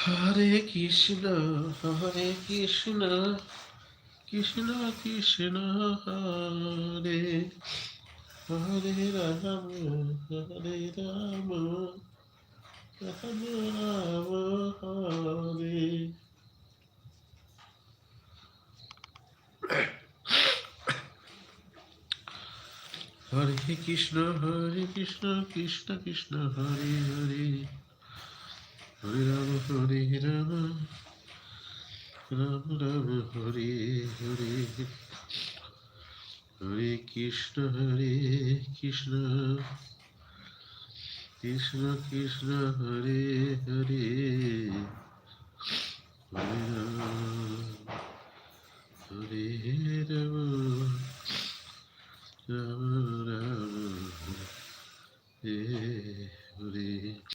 Hare Krishna Hare Krishna Krishna Krishna Hare Hare Ram Hare Ram Ram Ram Hare. Hare Krishna Krishna Krishna Hare Hare Hare Ram Ram Ram Hare Hare. Hare Krishna Krishna Krishna Krishna Hare Hare Hare Ram Hare Ram Ram Ram Hare Hare.